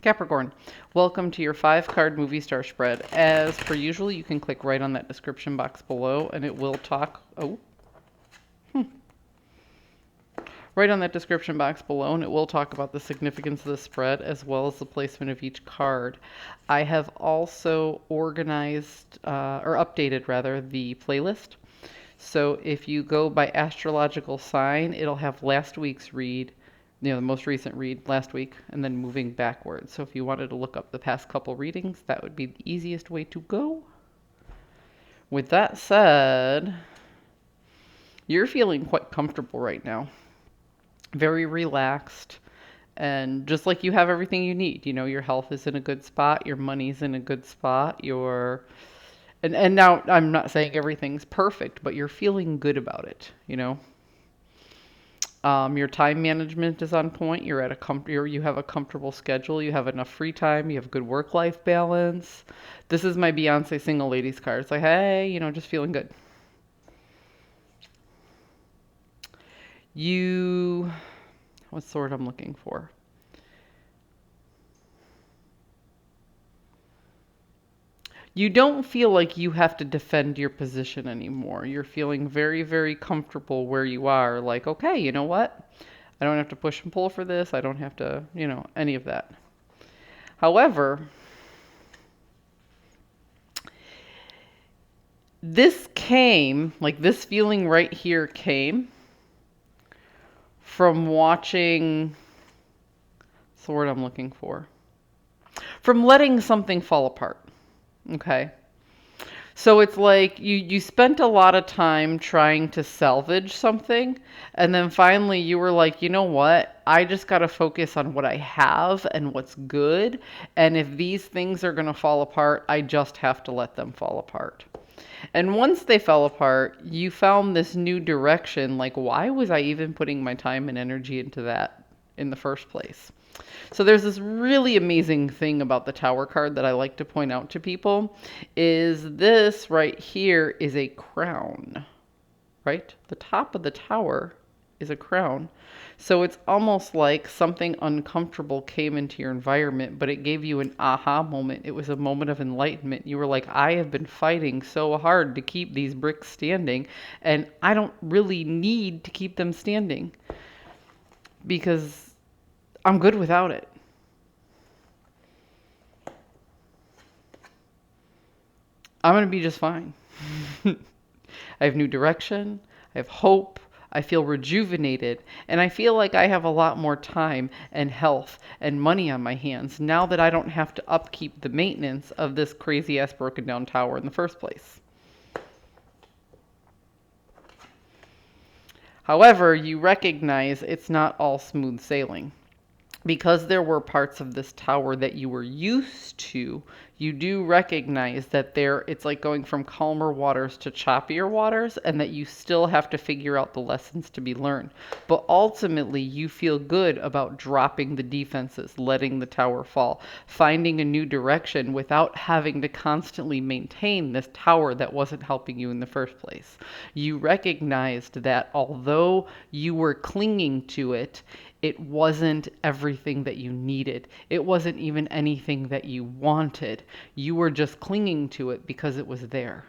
Capricorn, welcome to your 5-card movie star spread. As per usual, you can click right on that description box below and it will talk. Right on that description box below, and it will talk about the significance of the spread as well as the placement of each card. I have also organized, or updated rather, the playlist. So if you go by astrological sign, it'll have last week's read, the most recent read last week, and then moving backwards. So if you wanted to look up the past couple readings, that would be the easiest way to go. With that said, you're feeling quite comfortable right now. Very relaxed, and just like you have everything you need. Your health is in a good spot, your money's in a good spot, and now I'm not saying everything's perfect, but you're feeling good about it. Your time management is on point. You have a comfortable schedule, you have enough free time, you have good work-life balance. This is my Beyonce single ladies card. It's like, hey, just feeling good. What's the word I'm looking for? You don't feel like you have to defend your position anymore. You're feeling very, very comfortable where you are. Like, okay, you know what? I don't have to push and pull for this. I don't have to, any of that. However, this feeling right here came from watching, what's the word I'm looking for? From letting something fall apart. Okay. So it's like you spent a lot of time trying to salvage something, and then finally you were like, you know what? I just got to focus on what I have and what's good. And if these things are going to fall apart, I just have to let them fall apart. And once they fell apart, you found this new direction. Like, why was I even putting my time and energy into that in the first place? So there's this really amazing thing about the Tower card that I like to point out to people, is this right here is a crown, right? The top of the Tower is a crown. So it's almost like something uncomfortable came into your environment, but it gave you an aha moment. It was a moment of enlightenment. You were like, I have been fighting so hard to keep these bricks standing, and I don't really need to keep them standing because I'm good without it. I'm going to be just fine. I have new direction. I have hope. I feel rejuvenated. And I feel like I have a lot more time and health and money on my hands now that I don't have to upkeep the maintenance of this crazy ass broken down tower in the first place. However, you recognize it's not all smooth sailing. Because there were parts of this tower that you were used to, you do recognize that it's like going from calmer waters to choppier waters, and that you still have to figure out the lessons to be learned. But ultimately, you feel good about dropping the defenses, letting the tower fall, finding a new direction without having to constantly maintain this tower that wasn't helping you in the first place. You recognized that although you were clinging to it, it wasn't everything that you needed. It wasn't even anything that you wanted. You were just clinging to it because it was there.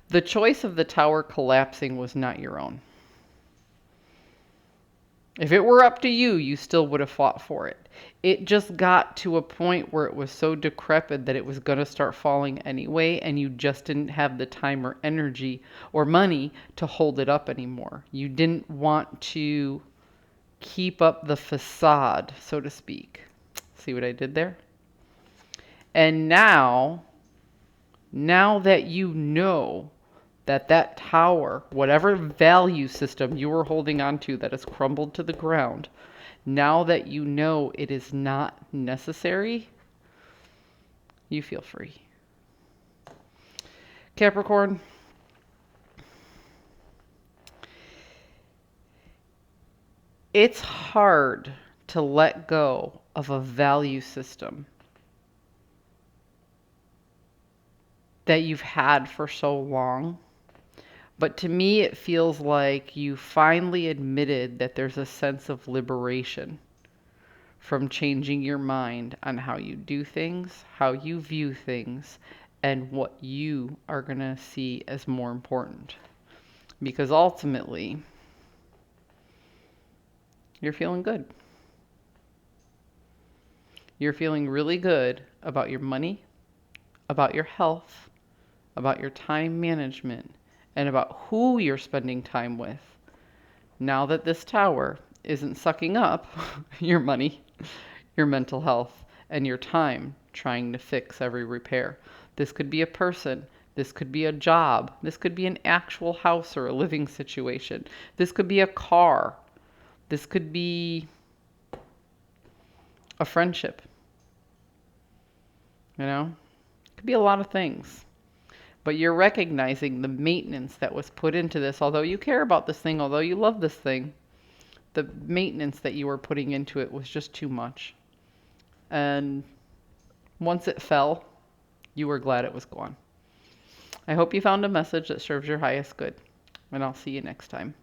The choice of the tower collapsing was not your own. If it were up to you, you still would have fought for it. It just got to a point where it was so decrepit that it was going to start falling anyway, and you just didn't have the time or energy or money to hold it up anymore. You didn't want to keep up the facade, so to speak. See what I did there? And now that you know that tower, whatever value system you were holding on to that has crumbled to the ground, now that you know it is not necessary, you feel free. Capricorn, it's hard to let go of a value system that you've had for so long. But to me, it feels like you finally admitted that there's a sense of liberation from changing your mind on how you do things, how you view things, and what you are going to see as more important. Because ultimately, you're feeling good. You're feeling really good about your money, about your health, about your time management, and about who you're spending time with. Now that this tower isn't sucking up your money, your mental health, and your time trying to fix every repair. This could be a person. This could be a job. This could be an actual house or a living situation. This could be a car. This could be a friendship. You know? It could be a lot of things. But you're recognizing the maintenance that was put into this. Although you care about this thing, although you love this thing, the maintenance that you were putting into it was just too much. And once it fell, you were glad it was gone. I hope you found a message that serves your highest good, and I'll see you next time.